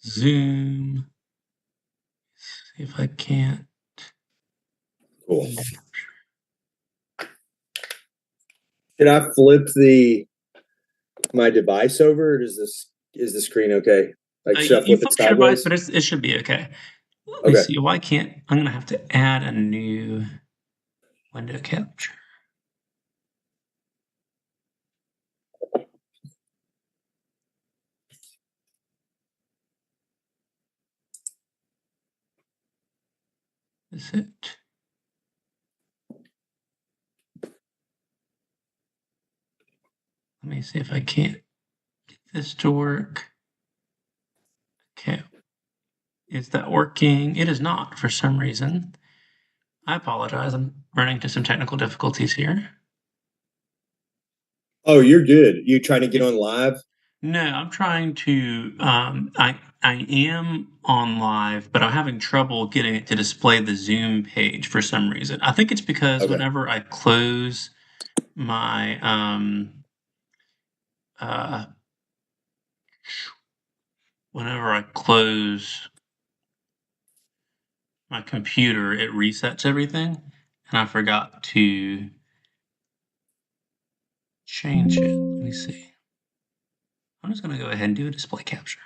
Zoom. See if I can't. Cool. Should I flip my device over, or is the screen okay? Like, should I You flip it flipped your device, sideways? but it should be okay. Let me Okay. see. Why can't I'm gonna have to add a new window capture. Is it? Let me see if I can't get this to work. Okay. Is that working? It is not for some reason. I apologize. I'm running into some technical difficulties here. Oh, you're good. You trying to get on live? No, I'm trying to. I am on live, but I'm having trouble getting it to display the Zoom page for some reason. I think it's because Okay. whenever I close my uh, whenever I close my computer, it resets everything, and I forgot to change it. Let me see. I'm just going to go ahead and do a display capture.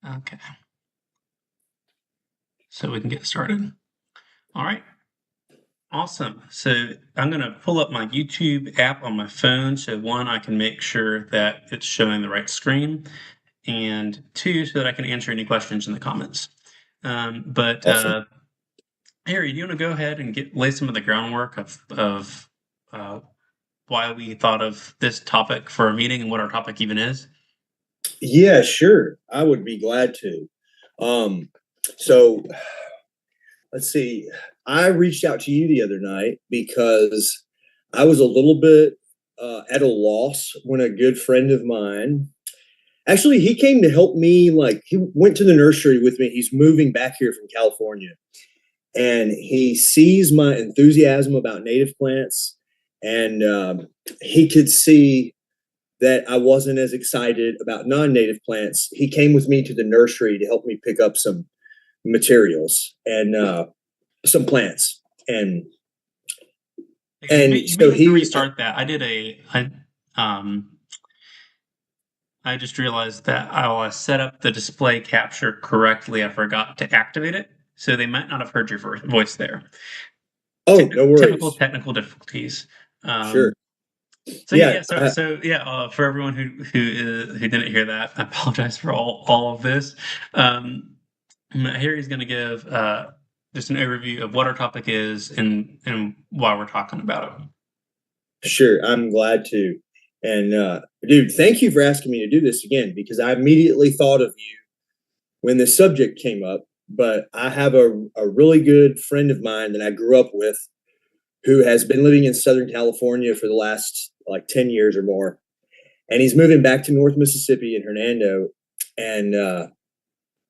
Okay. So we can get started. All right. Awesome. So I'm going to pull up my YouTube app on my phone. So one, I can make sure that it's showing the right screen, and two, so that I can answer any questions in the comments. Awesome. Harry, do you want to go ahead and lay some of the groundwork of why we thought of this topic for a meeting and what our topic even is? Yeah, sure. I would be glad to. Um, so let's see. I reached out to you the other night because I was a little bit at a loss when a good friend of mine, actually, he came to help me. Like, he went to the nursery with me. He's moving back here from California, and he sees my enthusiasm about native plants, and he could see that I wasn't as excited about non-native plants. He came with me to the nursery to help me pick up some materials and some plants, and You may so have to he restart that. I just realized that while I set up the display capture correctly, I forgot to activate it. So they might not have heard your voice there. oh, no Typical worries. technical difficulties. Sure. Um, so yeah, Yeah. yeah. For everyone who didn't hear that, I apologize for all of this. Harry's going to give just an overview of what our topic is and why we're talking about it. Sure, I'm glad to. And dude, thank you for asking me to do this again, because I immediately thought of you when the subject came up. But I have a really good friend of mine that I grew up with who has been living in Southern California for the last like 10 years or more. And he's moving back to North Mississippi in Hernando. And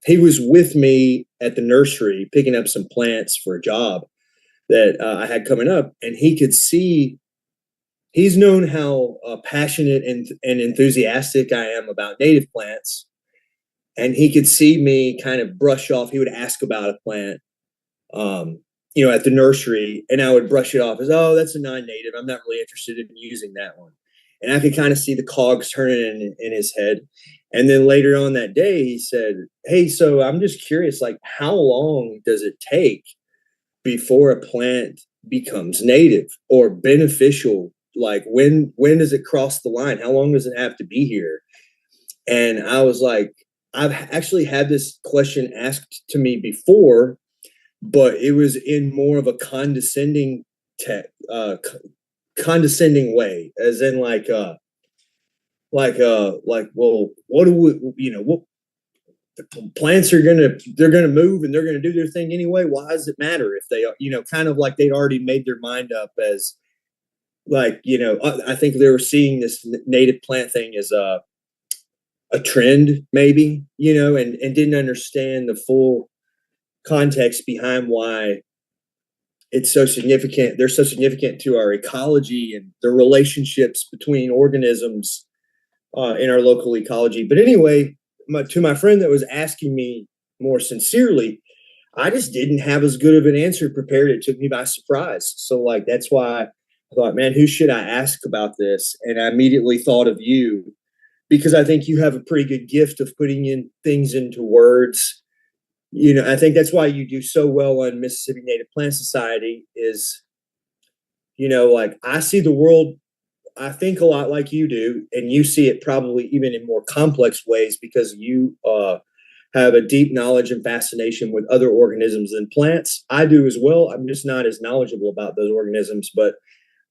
he was with me at the nursery picking up some plants for a job that I had coming up. And he could see, he's known how passionate and enthusiastic I am about native plants. And he could see me kind of brush off. He would ask about a plant, um, at the nursery, and I would brush it off as, oh, that's a non-native. I'm not really interested in using that one. And I could kind of see the cogs turning in his head. And then later on that day, he said, hey, so I'm just curious, like, how long does it take before a plant becomes native or beneficial? Like, when does it cross the line? How long does it have to be here? And I was like, I've actually had this question asked to me before, but it was in more of a condescending way, as in well, what do we, what, the plants they're gonna move and they're gonna do their thing anyway. Why does it matter if they, kind of like they'd already made their mind up as, like, I think they were seeing this native plant thing as a trend, maybe, and didn't understand the full context behind why it's so significant. They're so significant to our ecology and the relationships between organisms in our local ecology. But anyway, to my friend that was asking me more sincerely, I just didn't have as good of an answer prepared. It took me by surprise. So like that's why I thought, man, who should I ask about this? And I immediately thought of you because I think you have a pretty good gift of putting in things into words. You know, I think that's why you do so well on Mississippi Native Plant Society is, you know, like I see the world, I think a lot like you do, and you see it probably even in more complex ways because you have a deep knowledge and fascination with other organisms than plants. I do as well. I'm just not as knowledgeable about those organisms, but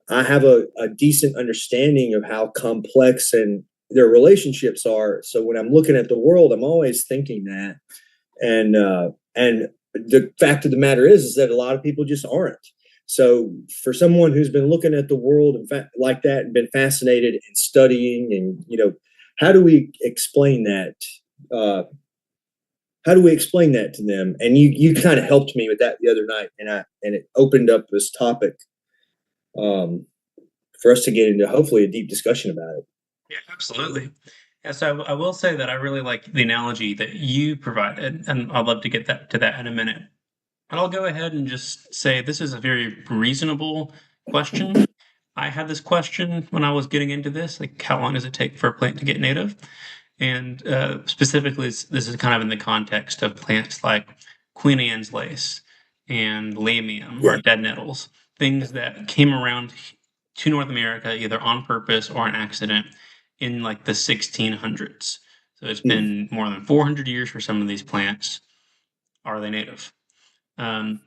I have a decent understanding of how complex and their relationships are. So when I'm looking at the world, I'm always thinking that. And the fact of the matter is that a lot of people just aren't. So for someone who's been looking at the world like that and been fascinated and studying, and you know, how do we explain that? How do we explain that to them? And you kind of helped me with that the other night, and it opened up this topic um, for us to get into hopefully a deep discussion about it. Yeah, absolutely. Yeah, so I will say that I really like the analogy that you provided, and I'd love to get that to that in a minute. And I'll go ahead and just say this is a very reasonable question. I had this question when I was getting into this, like how long does it take for a plant to get native? And specifically, this is kind of in the context of plants like Queen Anne's lace and lamium or Yeah. dead nettles, things that came around to North America either on purpose or an accident in like the 1600s. So it's Mm. been more than 400 years for some of these plants. Are they native? Um,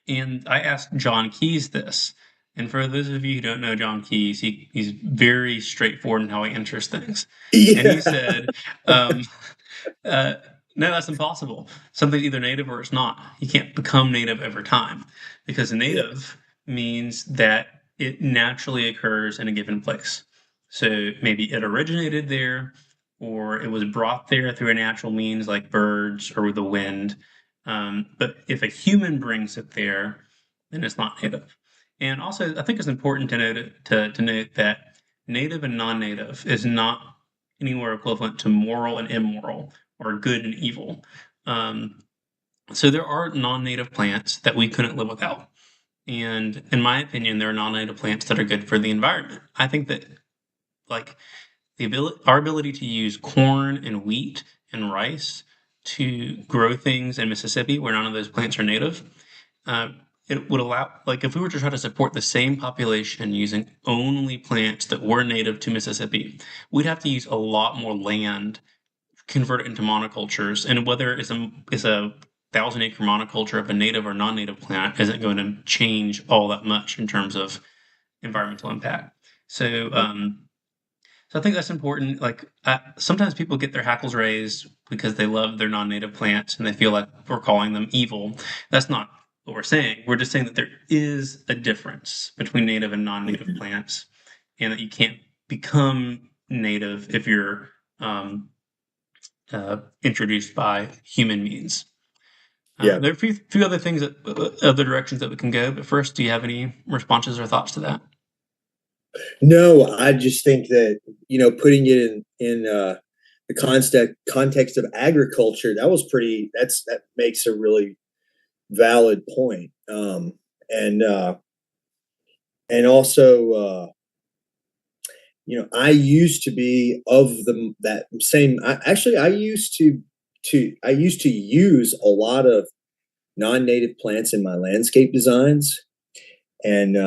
and I asked John Keys this. And for those of you who don't know John Keys, he's very straightforward in how he answers things. And he Yeah. said, uh, no, that's impossible. Something's either native or it's not. You can't become native over time because Yeah. native means that it naturally occurs in a given place. So maybe it originated there or it was brought there through a natural means like birds or the wind. But if a human brings it there, then it's not native. And also, I think it's important to note that native and non-native is not anywhere equivalent to moral and immoral or good and evil. Um, so there are non-native plants that we couldn't live without. And in my opinion, there are non-native plants that are good for the environment. I think that like our ability to use corn and wheat and rice to grow things in Mississippi where none of those plants are native, uh, it would allow, like, if we were to try to support the same population using only plants that were native to Mississippi, we'd have to use a lot more land, convert it into monocultures, and whether it's a 1,000 acre monoculture of a native or non-native plant isn't going to change all that much in terms of environmental impact. So, so I think that's important. Like sometimes people get their hackles raised because they love their non-native plants and they feel like we're calling them evil. That's not what we're saying. We're just saying that there is a difference between native and non-native Mhm. plants, and that you can't become native if you're introduced by human means. Yeah. There are a few other things that other directions that we can go. But first, do you have any responses or thoughts to that? No, I just think that, you know, putting it in the context of agriculture, that makes a really valid point. And and also you know, I used to be of the that same I I used to use a lot of non-native plants in my landscape designs, and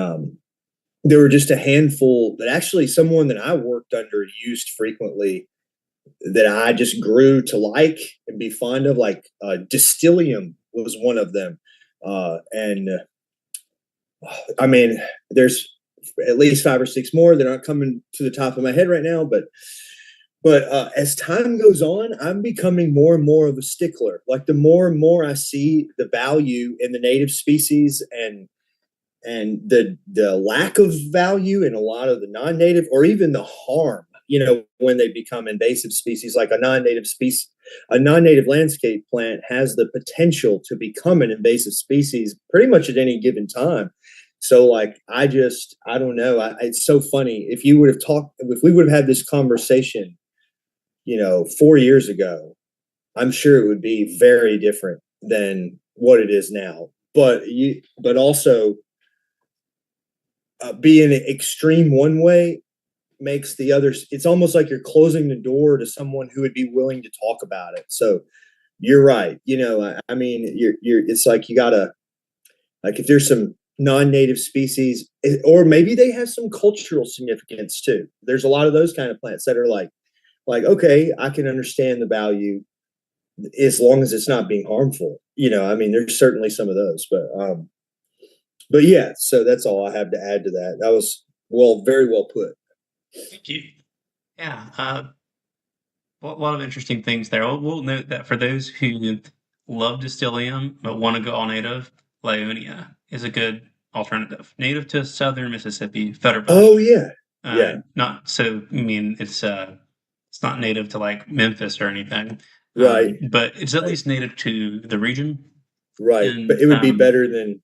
there were just a handful that actually someone that I worked under used frequently that I just grew to like and be fond of. Like Distillium was one of them, and I mean, there's at least five or six more. They're not coming to the top of my head right now, but as time goes on, I'm becoming more and more of a stickler. Like the more and more I see the value in the native species and the lack of value in a lot of the non-native, or even the harm, you know, when they become invasive species, like a non-native species. a non-native landscape plant has the potential to become an invasive species pretty much at any given time. So like, I don't know. It's so funny. If we would have had this conversation, 4 years ago, I'm sure it would be very different than what it is now. But also being extreme one way makes the others. It's almost like you're closing the door to someone who would be willing to talk about it. So you're right. I mean, you're. It's like you gotta, like, if there's some non-native species, or maybe they have some cultural significance too. There's a lot of those kind of plants that are like, okay, I can understand the value as long as it's not being harmful. I mean, there's certainly some of those, but yeah. So that's all I have to add to that. That was very well put. Thank you. Yeah, a lot of interesting things there. We'll note that for those who love Distillium but want to go all native, Lyonia is a good alternative. Native to southern Mississippi, Fetterbach. Oh yeah, yeah, Not so. I mean, it's not native to like Memphis or anything, right, but it's at right, least native to the region. right. But And it would be better than.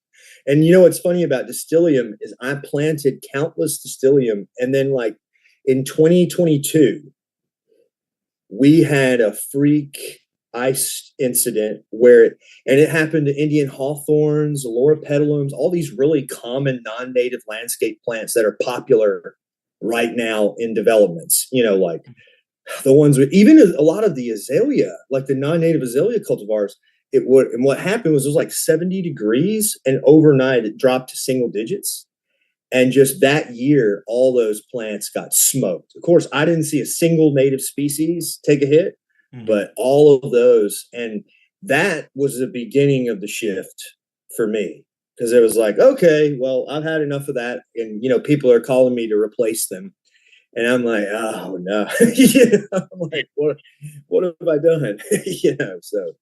And what's funny about Distillium is I planted countless Distillium, and then like in 2022, we had a freak ice incident and it happened to Indian hawthorns, loropetalums, all these really common non-native landscape plants that are popular right now in developments. Like the ones with even a lot of the azalea, like the non-native azalea cultivars. And what happened was it was like 70 degrees, and overnight it dropped to single digits. And just that year, all those plants got smoked. Of course, I didn't see a single native species take a hit, but all of those. And that was the beginning of the shift for me, because it was like, okay, well, I've had enough of that. And, people are calling me to replace them. And I'm like, oh no. I'm like, what have I done? So.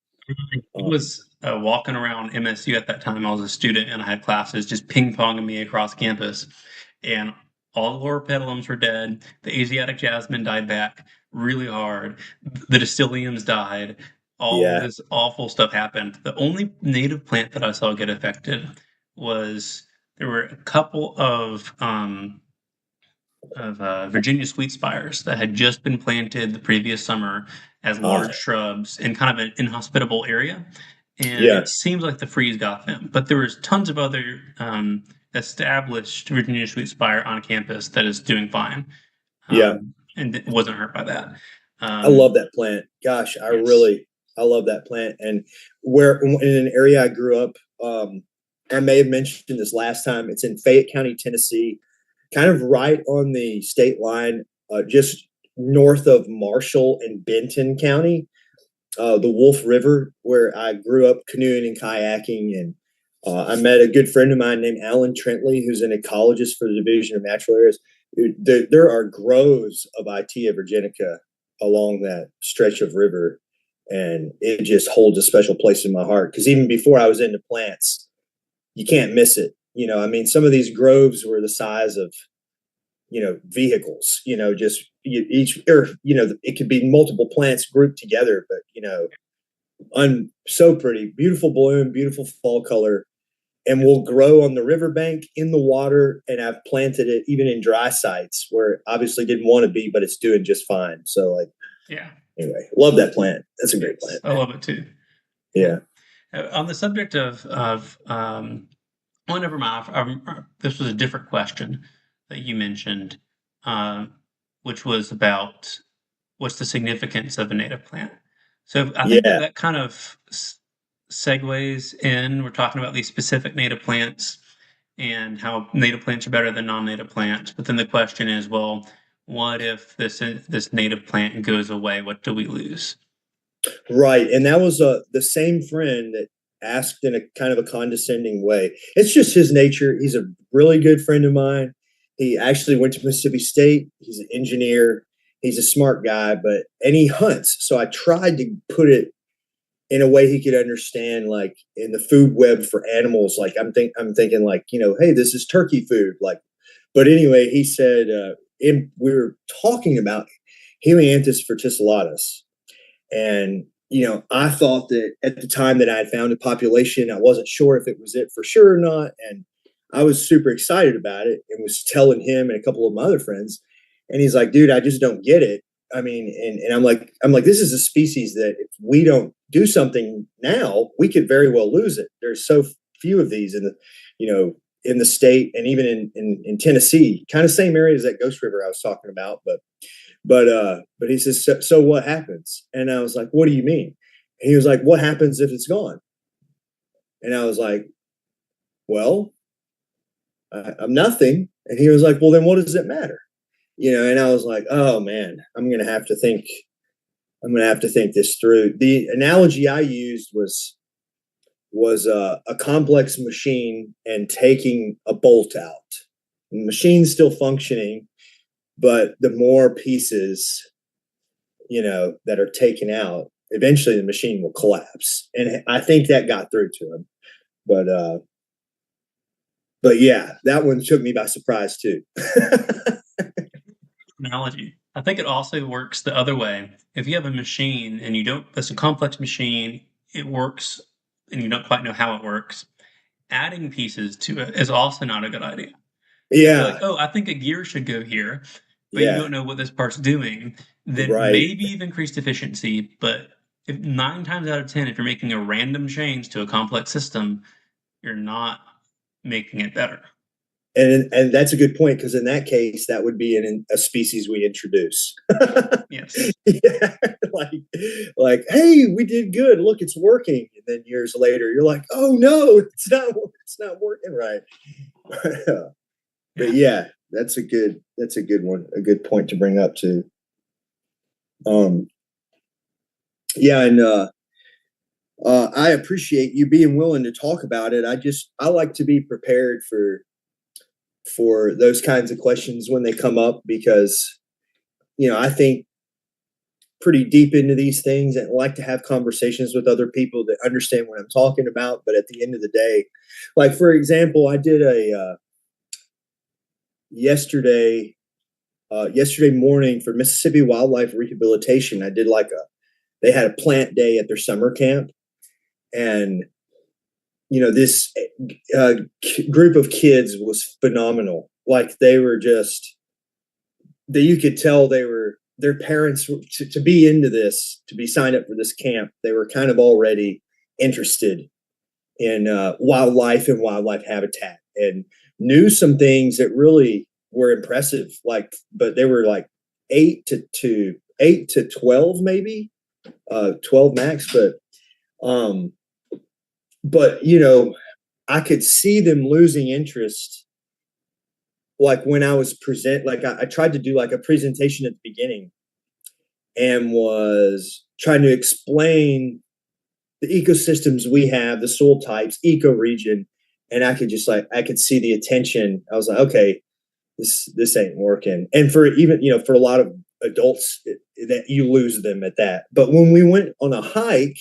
I was walking around MSU at that time. I was a student and I had classes just ping ponging me across campus, and all the loropetalums were dead. The Asiatic jasmine died back really hard. The Distilliums died. All Yeah. this awful stuff happened. The only native plant that I saw get affected was there were a couple of Virginia sweet spires that had just been planted the previous summer as large shrubs in kind of an inhospitable area. And Yeah. it seems like the freeze got them. But there was tons of other established Virginia sweet spire on campus that is doing fine, Yeah. and it wasn't hurt by that. I love that plant. Gosh, Yes. I love that plant. And where in an area I grew up, I may have mentioned this last time. It's in Fayette County, Tennessee, kind of right on the state line, just north of Marshall and Benton County, the Wolf River, where I grew up canoeing and kayaking. And I met a good friend of mine named Alan Trentley, who's an ecologist for the Division of Natural Areas. There are groves of Itea virginica along that stretch of river, and it just holds a special place in my heart, because even before I was into plants, you can't miss it. I mean, some of these groves were the size of vehicles. Just each, or it could be multiple plants grouped together, but so pretty, beautiful bloom, beautiful fall color, and will grow on the riverbank in the water. And I've planted it even in dry sites where it obviously didn't want to be, but it's doing just fine. So like, Yeah. anyway, love that plant. That's a great plant. I love it too. Yeah. On the subject of well, never mind. This was a different question that you mentioned, uh, which was about what's the significance of a native plant. So I think Yeah. that kind of segues in. We're talking about these specific native plants and how native plants are better than non-native plants. But then the question is, well, what if this native plant goes away? What do we lose? Right. And that was the same friend that asked in a kind of a condescending way. It's just his nature. He's a really good friend of mine. He actually went to Mississippi State. He's an engineer. He's a smart guy, and he hunts. So I tried to put it in a way he could understand, like in the food web for animals. Like I'm thinking like, hey, this is turkey food. Like, but anyway, he said, we were talking about Helianthus verticillatus, and I thought that at the time that I had found a population, I wasn't sure if it was it for sure or not. And I was super excited about it and was telling him and a couple of my other friends. And he's like, dude, I just don't get it. I mean, and I'm like, this is a species that if we don't do something now, we could very well lose it. There's so few of these in the state and even in Tennessee, kind of same area as that Ghost River I was talking about, but he says, so what happens? And I was like, what do you mean? And he was like, what happens if it's gone? And I was like, well, I'm nothing. And he was like, well, then what does it matter? And I was like, oh man, I'm going to have to think this through. The analogy I used was a complex machine and taking a bolt out. The machine's still functioning, but the more pieces, that are taken out, eventually the machine will collapse. And I think that got through to him. But yeah, that one took me by surprise too. Analogy. I think it also works the other way. If you have a machine and it's a complex machine, it works and you don't quite know how it works, adding pieces to it is also not a good idea. If you're like, Yeah. oh, I think a gear should go here, but you Yeah. don't know what this part's doing, then Right. maybe you've increased efficiency. But if 9 times out of 10, if you're making a random change to a complex system, you're not making it better. And that's a good point, because in that case, that would be a species we introduce. Yes. Yeah, like, hey, we did good. Look, it's working. And then years later, you're like, oh no, it's not working right. But Yeah. yeah, that's a good one, a good point to bring up too. Yeah, and I appreciate you being willing to talk about it. I like to be prepared for those kinds of questions when they come up, because I think pretty deep into these things and like to have conversations with other people that understand what I'm talking about. But at the end of the day, like for example, I did a yesterday morning for Mississippi Wildlife Rehabilitation. I did they had a plant day at their summer camp, and this group of kids was phenomenal. Like they were just that you could tell their parents to be into this, to be signed up for this camp. They were kind of already interested in wildlife and wildlife habitat, and knew some things that really were impressive. But they were like 8 to 12, maybe 12 max. But I could see them losing interest. Like when I was I tried to do like a presentation at the beginning and was trying to explain the ecosystems we have, the soil types, ecoregion, and I could see the attention. I was like, okay, this ain't working. And for even for a lot of adults, that you lose them at that. But when we went on a hike,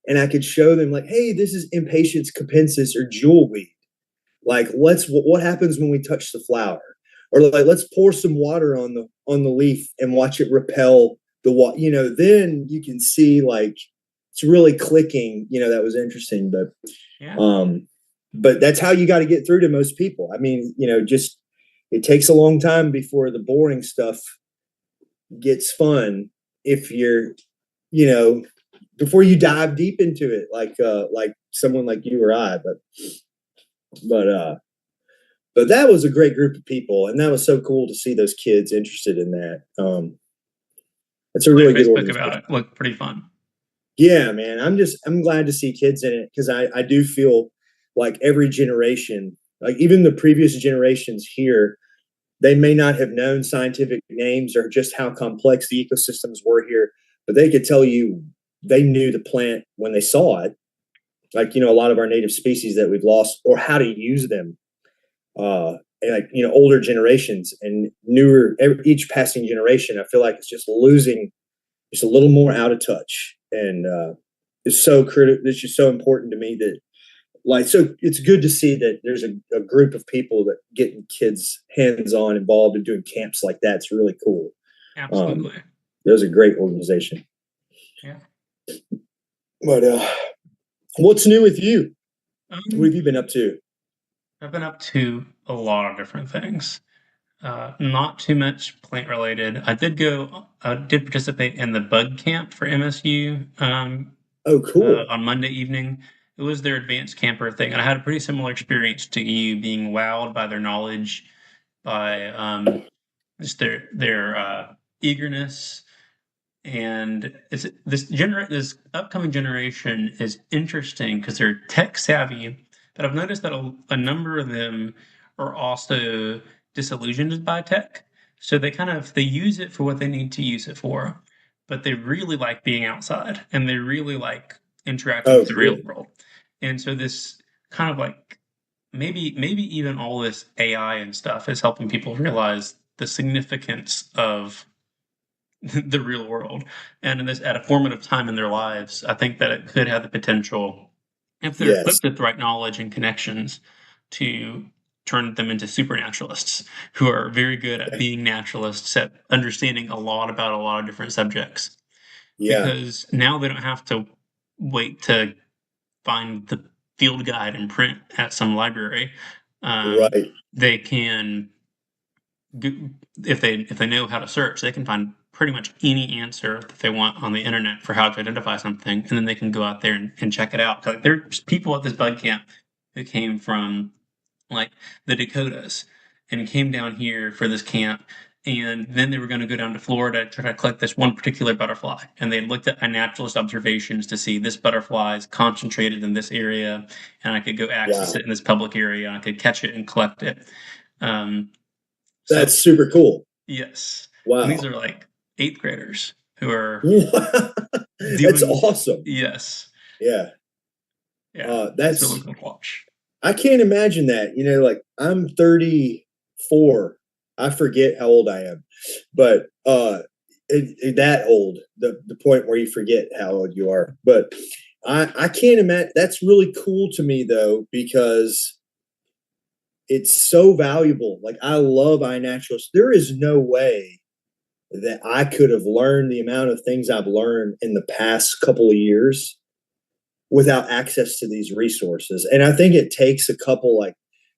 and I could show them like, hey, this is Impatiens capensis or jewelweed. Like, what happens when we touch the flower, or like let's pour some water on the leaf and watch it repel the water. Then you can see like it's really clicking. That was interesting. Yeah. But that's how you got to get through to most people. I mean, just it takes a long time before the boring stuff gets fun. If you're, before you dive deep into it, like someone like you or I. But that was a great group of people, and that was so cool to see those kids interested in that. It's a really good Facebook organization. about it looked pretty fun. Yeah, man. I'm glad to see kids in it, because I do feel like every generation, like even the previous generations here, they may not have known scientific names or just how complex the ecosystems were here, but they could tell you they knew the plant when they saw it. Like, a lot of our native species that we've lost, or how to use them. And like, older generations and newer, each passing generation, I feel like it's just losing just a little more out of touch. And it's so critical. It's just so important to me that, so it's good to see that there's a group of people that getting kids hands-on involved and doing camps like that. It's really cool. Absolutely. There's a great organization. Yeah. But what's new with you? What Um, have you been up to? I've been up to a lot of different things. Not too much plant related. I did participate in the bug camp for MSU Oh, cool. on Monday evening. It was their advanced camper thing, and I had a pretty similar experience to you, being wowed by their knowledge, by just their eagerness, and this upcoming generation is interesting because they're tech savvy, but I've noticed that a number of them are also disillusioned by tech. So they use it for what they need to use it for, but they really like being outside and they really like interacting Oh, with the real cool. world. And so this kind of like maybe even all this AI and stuff is helping people realize the significance of the real world. And in this at a formative time in their lives, I think that it could have the potential, if they're Yes. equipped with the right knowledge and connections, to turn them into supernaturalists who are very good at being naturalists, at understanding a lot about a lot of different subjects. Yeah. Because now they don't have to wait to find the field guide in print at some library. Right. They can if they know how to search, they can find pretty much any answer that they want on the internet for how to identify something, and then they can go out there and check it out. Like there's people at this bug camp who came from like the Dakotas and came down here for this camp. And then they were going to go down to Florida to try to collect this one particular butterfly. And they looked at my naturalist observations to see this butterfly is concentrated in this area, and I could go access it Wow. in this public area. And I could catch it and collect it. Um, so That's super cool. yes. And these Wow. are like eighth graders who are That's doing, awesome. yes. Yeah. Yeah. It's really That's, cool to watch. I can't imagine that. Like I'm 34. I forget how old I am, but that old, the point where you forget how old you are. But I can't imagine. That's really cool to me though, because it's so valuable. Like I love iNaturalist. There is no way that I could have learned the amount of things I've learned in the past couple of years without access to these resources. And I think it takes a couple, like,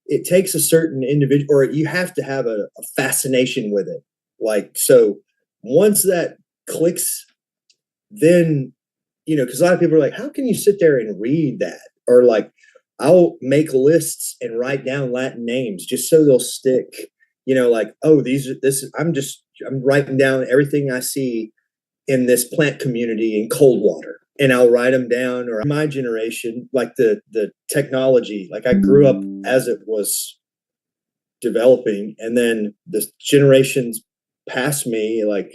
it takes a certain individual, or you have to have a fascination with it. Like, so once that clicks, then, because a lot of people are like, how can you sit there and read that? Or like, I'll make lists and write down Latin names just so they'll stick. Like, oh, I'm writing down everything I see in this plant community in Coldwater, and I'll write them down. Or my generation, like the technology, like I grew up as it was developing, and then the generations past me like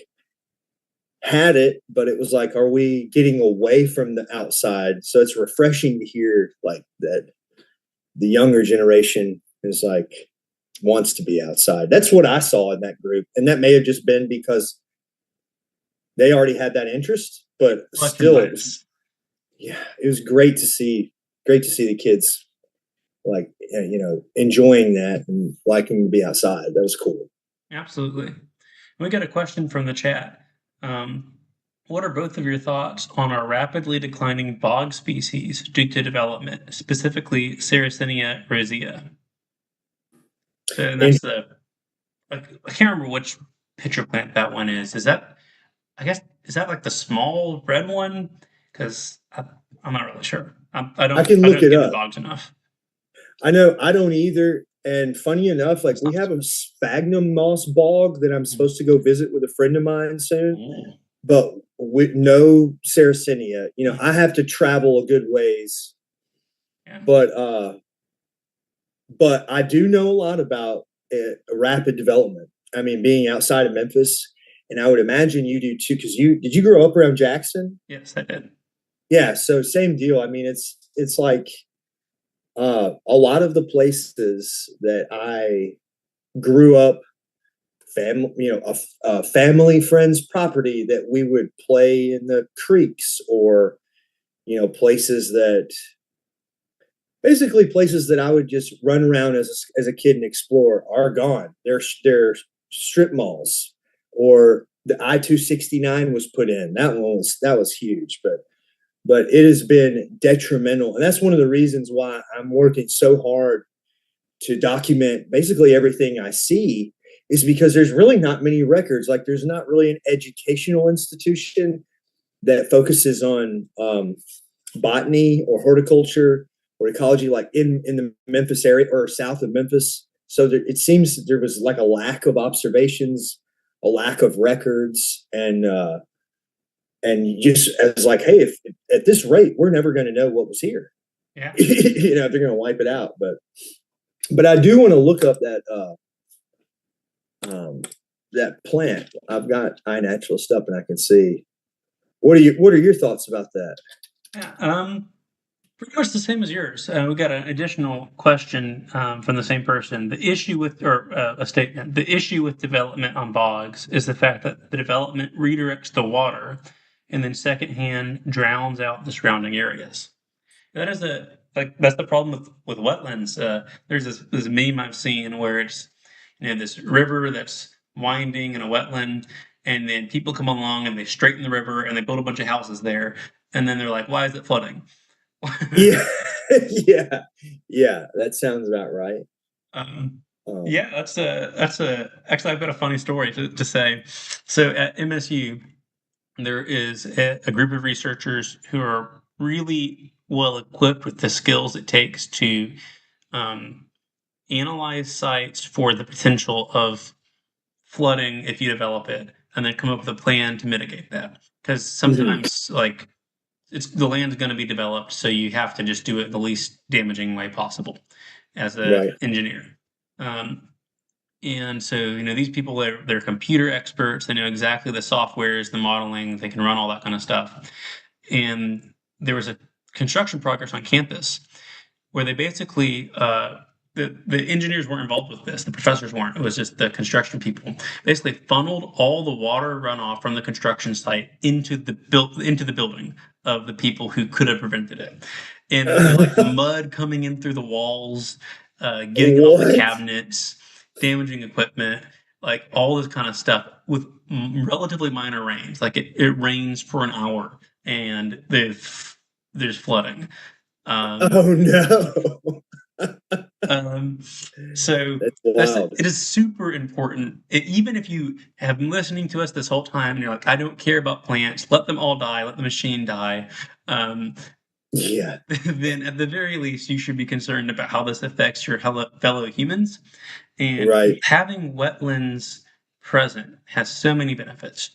had it, but it was like, are we getting away from the outside? So it's refreshing to hear like that the younger generation is like wants to be outside. That's what I saw in that group, and that may have just been because they already had that interest, but Collection still, bias. it was great to see the kids like enjoying that and liking to be outside. That was cool. Absolutely. We got a question from the chat. Um, what are both of your thoughts on our rapidly declining bog species due to development, specifically Sarracenia rosea? So, and And that's I can't remember which pitcher plant that one is. I guess, is that like the small red one? Because I'm not really sure. I can I look don't it get the up. dogs enough. I know I don't either. And funny enough, like we have a sphagnum moss bog that I'm supposed to go visit with a friend of mine soon, Ooh. but with no Sarracenia. I have to travel a good ways, Yeah. but I do know a lot about rapid development. I mean, being outside of Memphis, and I would imagine you do too, because did you grow up around Jackson? Yes, I did. Yeah, so same deal. I mean, it's like a lot of the places that I grew up, family, a family friend's property that we would play in the creeks, or places that basically places that I would just run around as a kid and explore are gone. They're strip malls, or the I-269 was put in. That was huge, but but it has been detrimental. And that's one of the reasons why I'm working so hard to document basically everything I see, is because there's really not many records. Like there's not really an educational institution that focuses on botany or horticulture or ecology, like in the Memphis area or south of Memphis. So it seems there was like a lack of observations, a lack of records, and just as like, hey, if at this rate, we're never going to know what was here. Yeah. They're going to wipe it out. But I do want to look up that plant. I've got iNaturalist stuff, and I can see. What are your thoughts about that? Yeah, pretty much the same as yours. We got an additional question from the same person. The issue with, or a statement, the issue with development on bogs is the fact that the development redirects the water and then secondhand drowns out the surrounding areas. That is that's the problem with wetlands. There's this meme I've seen where it's this river that's winding in a wetland, and then people come along and they straighten the river and they build a bunch of houses there, and then they're like, "Why is it flooding?" Yeah, yeah, that sounds about right. Yeah, that's a actually I've got a funny story to say. So at MSU, there is a group of researchers who are really well equipped with the skills it takes to um, analyze sites for the potential of flooding if you develop it, and then come up with a plan to mitigate that. Because sometimes, like, it's the land's going to be developed, so you have to just do it the least damaging way possible as an engineer. Um, and so, these people, they're computer experts. They know exactly the softwares, the modeling. They can run all that kind of stuff. And there was a construction project on campus where they basically the engineers weren't involved with this. The professors weren't. It was just the construction people. Basically, funneled all the water runoff from the construction site into the building of the people who could have prevented it. And there's like mud coming in through the walls, getting off the cabinets, damaging equipment, like all this kind of stuff with relatively minor rains. Like it rains for an hour and there's flooding. Oh no. So it is super important. Even if you have been listening to us this whole time and you're like, I don't care about plants, let them all die, let the machine die. Yeah. Then at the very least, you should be concerned about how this affects your fellow humans. And having wetlands present has so many benefits.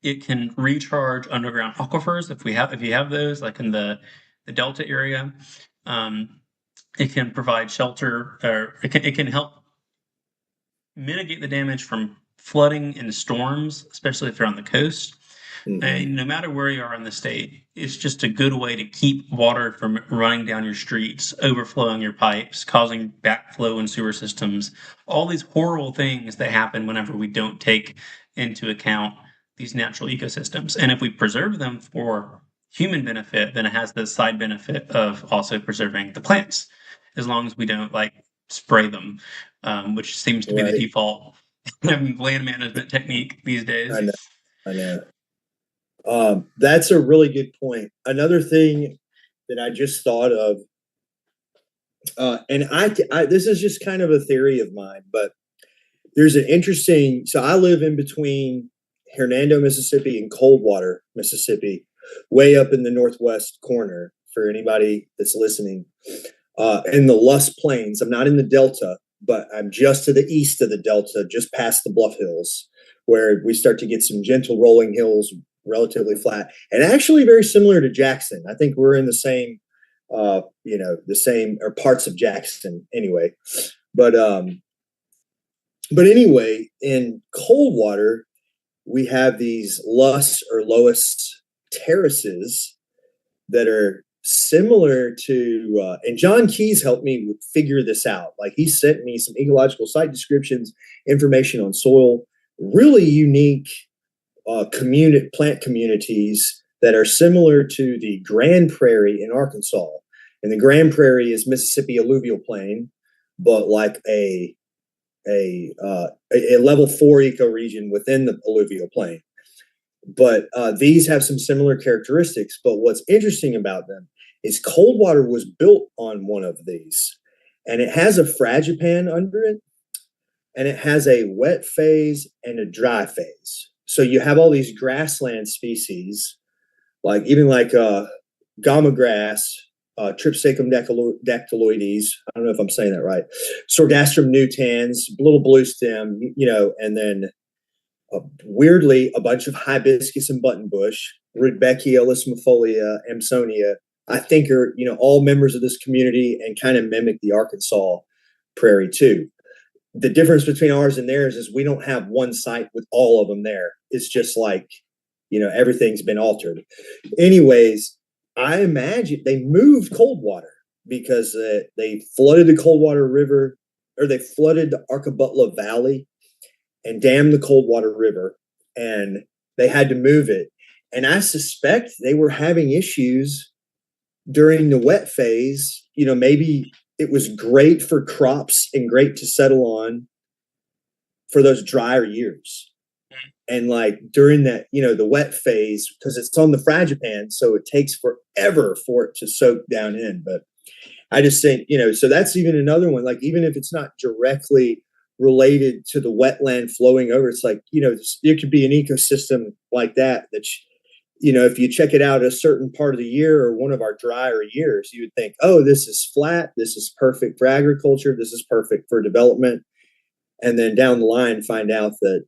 It can recharge underground aquifers if you have those, like in the Delta area. It can provide shelter, or it can help mitigate the damage from flooding and storms, especially if you're on the coast. And no matter where you are in the state, it's just a good way to keep water from running down your streets, overflowing your pipes, causing backflow in sewer systems, all these horrible things that happen whenever we don't take into account these natural ecosystems. And if we preserve them for human benefit, then it has the side benefit of also preserving the plants, as long as we don't like spray them, which seems to be the default land management technique these days. I know. That's a really good point. Another thing that I just thought of, and I this is just kind of a theory of mine, but there's an interesting. So I live in between Hernando, Mississippi, and Coldwater, Mississippi, way up in the northwest corner. For anybody that's listening, in the Lusk Plains. I'm not in the Delta, but I'm just to the east of the Delta, just past the Bluff Hills, where we start to get some gentle rolling hills, relatively flat, and actually very similar to Jackson. I think we're in the same, the same or parts of Jackson anyway. But anyway, in Coldwater, we have these Lusk or Loess terraces that are similar to, and John Keys helped me figure this out. Like he sent me some ecological site descriptions, information on soil, really unique plant communities that are similar to the Grand Prairie in Arkansas. And the Grand Prairie is Mississippi alluvial plain, but like a level 4 ecoregion within the alluvial plain. but these have some similar characteristics. But what's interesting about them is Coldwater was built on one of these, and it has a fragipan under it, and it has a wet phase and a dry phase. So you have all these grassland species, like even like gama grass, Tripsacum dactyloides. I don't know if I'm saying that right. Sorghastrum nutans, little blue stem, and then weirdly a bunch of hibiscus and buttonbush, Rudbeckia, lismifolia, Amsonia. I think are all members of this community and kind of mimic the Arkansas prairie too. The difference between ours and theirs is we don't have one site with all of them there. It's just like, everything's been altered. Anyways, I imagine they moved Coldwater because they flooded the Coldwater River, or they flooded the Arkabutla Valley and dammed the Coldwater River, and they had to move it. And I suspect they were having issues during the wet phase. Maybe it was great for crops and great to settle on for those drier years. And like during that, the wet phase, because it's on the fragipan, so it takes forever for it to soak down in. But I just think, so that's even another one. Like, even if it's not directly related to the wetland flowing over, it's like, there could be an ecosystem like that if you check it out a certain part of the year or one of our drier years, you would think, oh, this is flat. This is perfect for agriculture. This is perfect for development. And then down the line, find out that,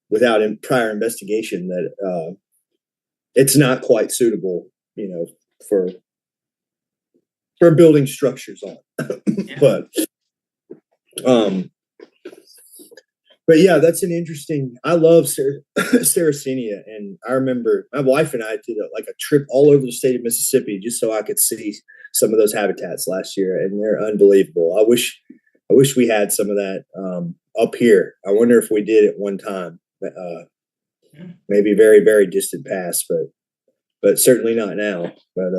without prior investigation, that it's not quite suitable, for building structures on. Yeah. But yeah, that's an interesting. I love Sarracenia, and I remember my wife and I did a trip all over the state of Mississippi just so I could see some of those habitats last year, and they're unbelievable. I wish we had some of that up here. I wonder if we did at one time, maybe very, very distant past, but certainly not now. But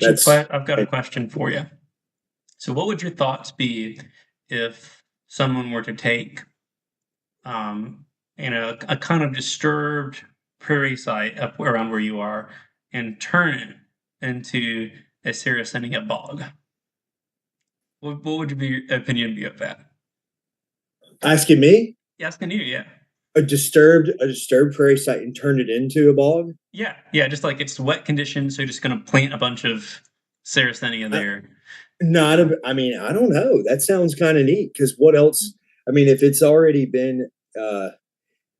I've got a question for you. So, what would your thoughts be if someone were to take, a kind of disturbed prairie site up around where you are and turn it into a Sarracenia bog? What would your opinion be of that? Asking me? Asking you, yeah. A disturbed prairie site and turn it into a bog? Yeah, just like it's wet conditions, so you're just going to plant a bunch of Sarracenia there. I don't know. That sounds kind of neat, because what else? I mean, if it's already been,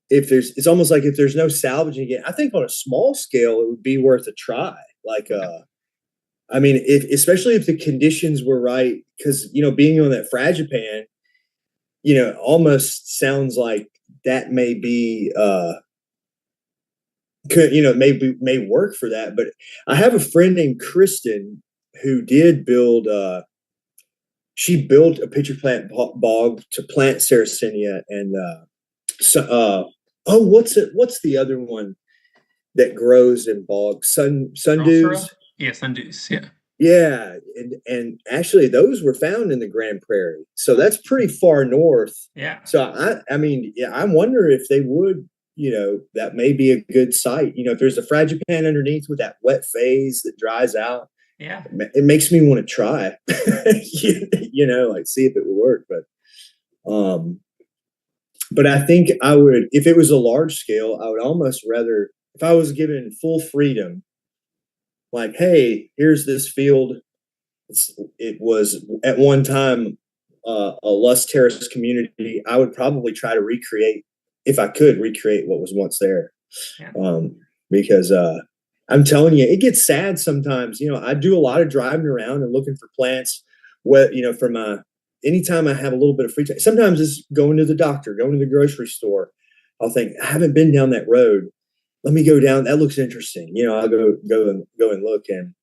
it's almost like if there's no salvaging it, I think on a small scale, it would be worth a try. Like, especially if the conditions were right, because, being on that fragipan, almost sounds like that may be, may work for that. But I have a friend named Kristen who did build, she built a pitcher plant bog to plant Sarracenia, and what's the other one that grows in bogs? Sundews? Yeah, sundews, yeah. Yeah, and actually those were found in the Grand Prairie, so that's pretty far north. Yeah. So I wonder if they would, that may be a good site. If there's a fragipan underneath with that wet phase that dries out. Yeah, it makes me want to try, like see if it would work. But I think I would, if it was a large scale, I would almost rather, if I was given full freedom, like, hey, here's this field. It was at one time a lush terrace community. I would probably try to recreate, if I could recreate what was once there. Yeah. Because I'm telling you, it gets sad sometimes. I do a lot of driving around and looking for plants. Anytime I have a little bit of free time, sometimes it's going to the doctor, going to the grocery store. I'll think, I haven't been down that road. Let me go down. That looks interesting. I'll go and look, and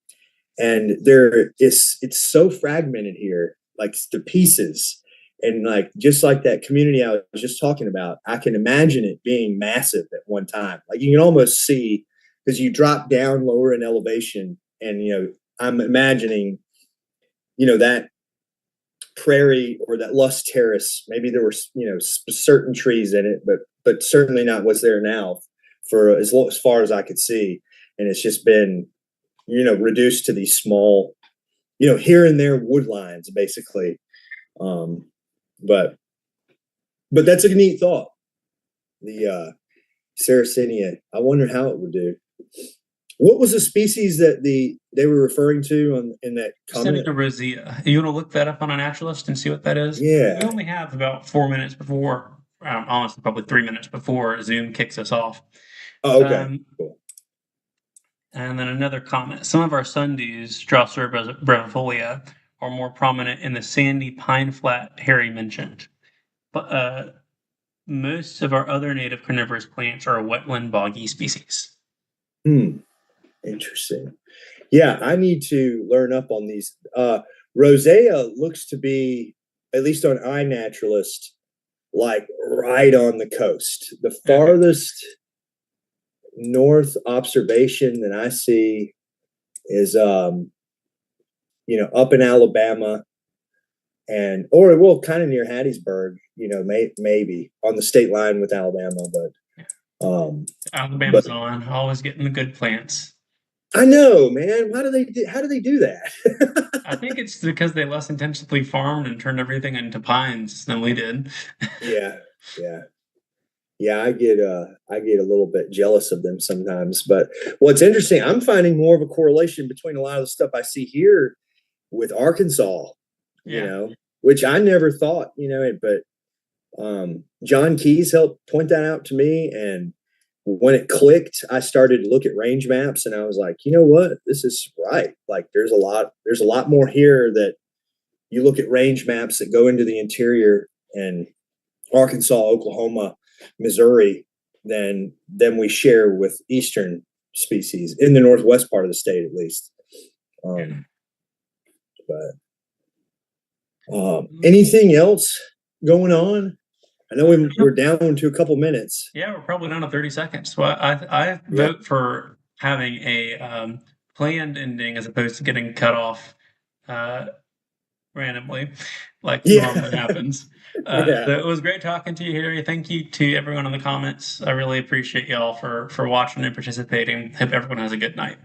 it's so fragmented here, like the pieces, and like just like that community I was just talking about. I can imagine it being massive at one time. Like you can almost see, because you drop down lower in elevation, and I'm imagining, that prairie or that lush terrace. Maybe there were certain trees in it, but certainly not what's there now for as far as I could see. And it's just been reduced to these small, here and there wood lines basically. But that's a neat thought. The Sarracenia. I wonder how it would do. What was the species that they were referring to in that comment? Seneca rosea. You want to look that up on a naturalist and see what that is? Yeah. We only have about 4 minutes before, honestly, probably 3 minutes before Zoom kicks us off. Oh, okay. Cool. And then another comment. Some of our sundews, Drosera brevifolia, are more prominent in the sandy pine flat Harry mentioned. But most of our other native carnivorous plants are wetland boggy species. Interesting. Yeah, I need to learn up on these. Rosea looks to be, at least on iNaturalist, like right on the coast. The farthest north observation that I see is up in Alabama, or kind of near Hattiesburg, maybe on the state line with Alabama, but Alabama's on, always getting the good plants. I know, man. How do they do that? I think it's because they less intensively farmed and turned everything into pines than we did. Yeah. I get a little bit jealous of them sometimes. But what's interesting, I'm finding more of a correlation between a lot of the stuff I see here with Arkansas. Which I never thought. But John Keys helped point that out to me, and when it clicked, I started to look at range maps, and I was like, you know what, this is right. Like there's a lot more here that you look at range maps that go into the interior and Arkansas, Oklahoma, Missouri than we share with eastern species in the northwest part of the state, at least. But anything else going on? I know we're down to a couple minutes. Yeah, we're probably down to 30 seconds. So I vote for having a planned ending as opposed to getting cut off randomly, like normally happens. So it was great talking to you, Harry. Thank you to everyone in the comments. I really appreciate y'all for watching and participating. Hope everyone has a good night.